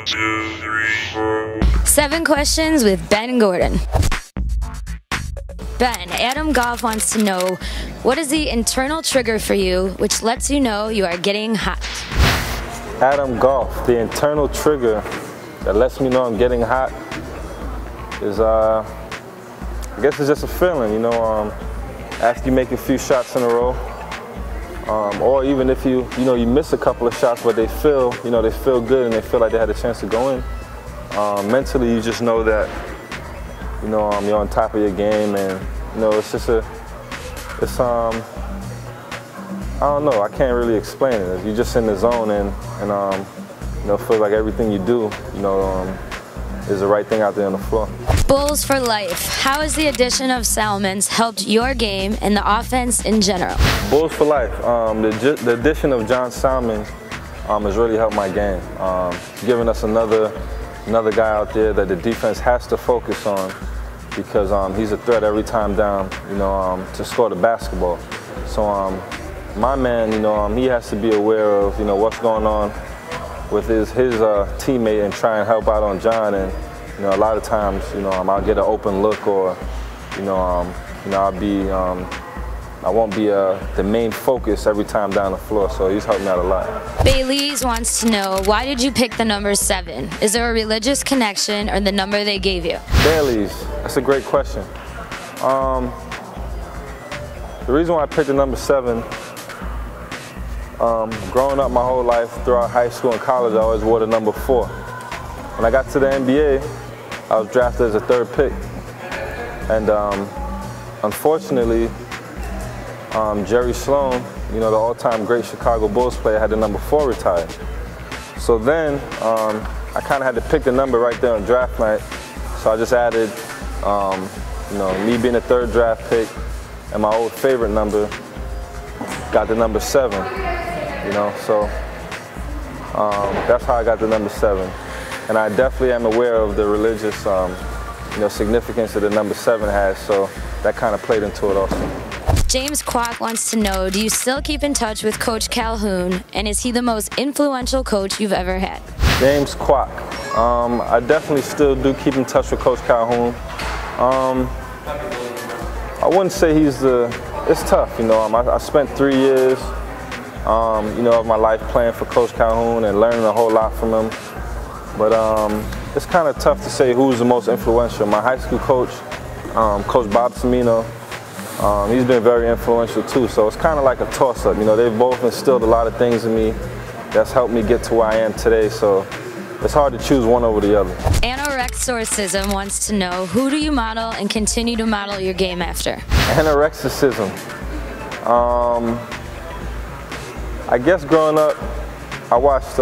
2, 3, 4. 7 questions with Ben Gordon. Ben, Adam Goff wants to know, what is the internal trigger for you which lets you know you are getting hot? Adam Goff, the internal trigger that lets me know I'm getting hot is, I guess it's just a feeling, after you make a few shots in a row, or even if you miss a couple of shots, but they feel good and they feel like they had a chance to go in. Mentally, you just know that, you're on top of your game, and it's just I don't know, I can't really explain it. You're just in the zone and feel like everything you do, is the right thing out there on the floor. Bulls for life. How has the addition of Salmons helped your game and the offense in general? Bulls for life. The addition of John Salmons has really helped my game. Giving us another guy out there that the defense has to focus on, because he's a threat every time down, to score the basketball. So my man, he has to be aware of, what's going on with his teammate and try and help out on John. And a lot of times, I'll get an open look, or I won't be the main focus every time down the floor. So he's helped me out a lot. Bailey's wants to know, why did you pick the number 7? Is there a religious connection or the number they gave you? Bailey's, that's a great question. The reason why I picked the number 7, growing up my whole life, throughout high school and college, I always wore the number 4. When I got to the NBA, I was drafted as a 3rd pick. And unfortunately, Jerry Sloan, the all-time great Chicago Bulls player, had the number 4 retired. So then I kind of had to pick the number right there on draft night. So I just added, me being a 3rd draft pick, and my old favorite number, got the number 7. So that's how I got the number 7. And I definitely am aware of the religious, significance that the number 7 has. So that kind of played into it also. James Kwok wants to know, do you still keep in touch with Coach Calhoun, and is he the most influential coach you've ever had? James Kwok. I definitely still do keep in touch with Coach Calhoun. I wouldn't say it's tough, I spent 3 years, of my life playing for Coach Calhoun and learning a whole lot from him. But it's kind of tough to say who's the most influential. My high school coach, Coach Bob Cimino, he's been very influential too, so it's kind of like a toss-up. They've both instilled a lot of things in me that's helped me get to where I am today, so it's hard to choose one over the other. Anorexorcism wants to know, who do you model and continue to model your game after? Anorexorcism. I guess growing up, I was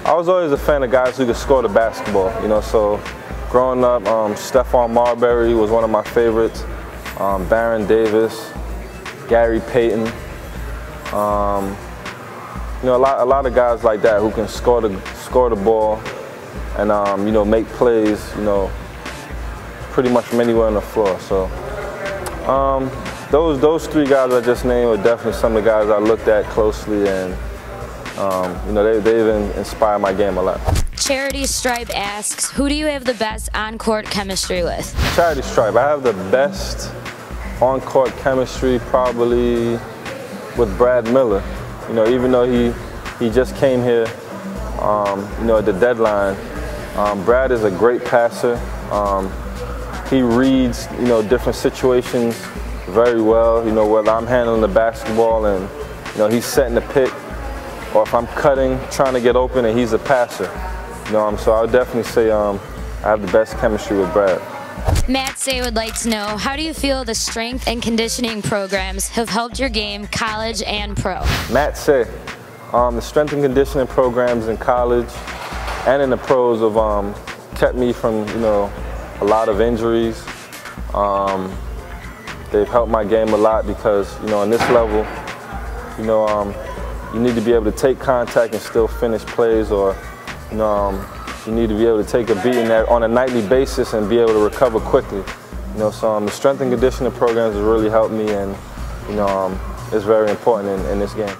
always a fan of guys who could score the basketball, so growing up, Stephon Marbury was one of my favorites, Baron Davis, Gary Payton, a lot of guys like that who can score the ball and make plays, pretty much from anywhere on the floor. So those 3 guys I just named are definitely some of the guys I looked at closely, and they've inspired my game a lot. Charity Stripe asks, who do you have the best on-court chemistry with? Charity Stripe, I have the best on-court chemistry probably with Brad Miller. Even though he just came here, at the deadline, Brad is a great passer. He reads, different situations very well. Whether I'm handling the basketball and, he's setting the pick, or if I'm cutting, trying to get open, and he's a passer. So I would definitely say I have the best chemistry with Brad. Matt Say would like to know, how do you feel the strength and conditioning programs have helped your game, college and pro? Matt Say, the strength and conditioning programs in college and in the pros have kept me from, a lot of injuries. They've helped my game a lot because, on this level, you need to be able to take contact and still finish plays, or you need to be able to take a beating on a nightly basis and be able to recover quickly. So the strength and conditioning programs have really helped me, and it's very important in this game.